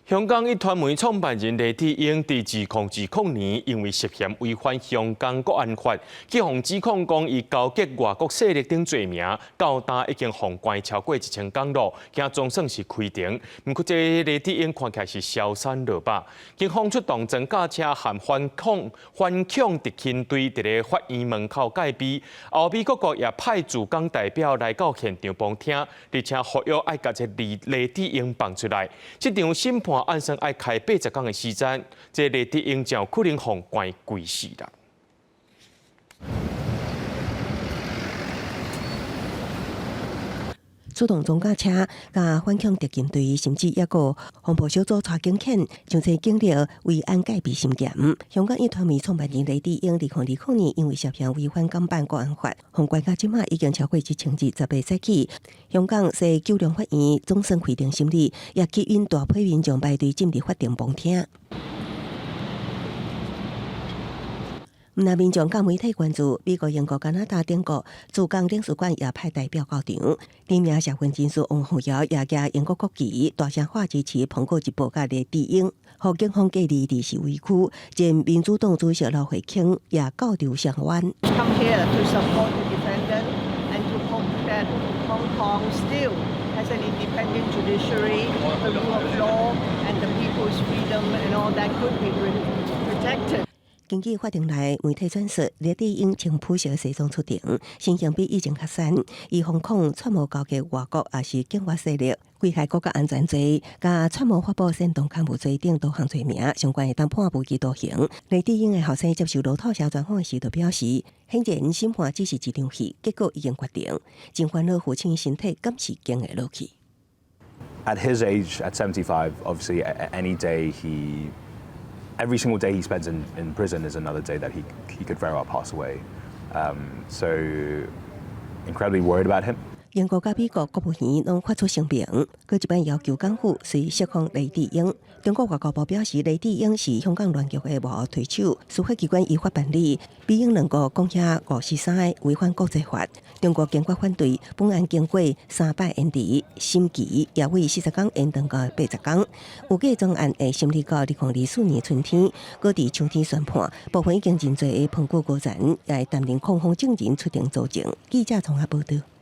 香港一传媒创办人黎智英在2020年因为涉嫌违反香港国安法，被控指控讲以勾结外国势力等罪名，到达已经封关超过1000港路，今总算是开庭。不过，这黎智英看起来是消散落败。警方出动装甲车和反恐特勤队，伫咧法院门口戒备。后美各国也派驻港代表来到现场旁听，而且呼吁爱甲这黎智英放出来。这场审判按算要开80天的时间，这黎智英就可能封关归死啦。出动装甲车、甲反恐特勤队，甚至还有防暴小组带警犬，将这警力为安戒备审检。香港一传媒创办人黎智英2020年因为涉嫌违反港版国安法，封关到即马已经超过1018世纪。香港市九龙法院总算开庭审理，也吸引大批民众排队进入法庭旁听。那民众甲媒体关注，美国、英国、加拿大等国驻港领事馆也派代表到场。两名社会人士王浩尧也举英国国旗，大声话支持《苹果日报》甲黎智英，互警方隔离伫示威区。前民主党主席刘慧卿也告调上湾。Come here to support the defendant and to hope that Hong Kong still has an independent judiciary, the rule of law, and the people's freedom and all that could be protected. 根据法庭内媒体转述，黎智英穿普色西装出庭，身形比以前较瘦，以反恐串谋交给外国也是境外势力，危害国家安全罪，加串谋发布煽动刊物罪等多项罪名，相关会当判无期徒刑。黎智英的后生接受路透社专访时就表示，显然审判只是一场戏，结果已经决定，真烦恼父亲身体敢是经会落去。At his age, at 75, obviously any day every single day he spends in prison is another day that he could very well pass away. So incredibly worried about him. 英国甲美国国务院拢发出声明，佮一般要求港府随释放黎智英。中国外交部表示，黎智英是香港乱局的幕后推手，司法机关依法办理。美英两国讲遐543违反国际法，中国坚决反对。本案经过3摆延迟审期，也为40天延长到80天。有计总案会审理到2024年春天，搁伫秋天宣判。部分已经真侪的澎湖高层也会担任控方证人出庭作证。记者从阿报道。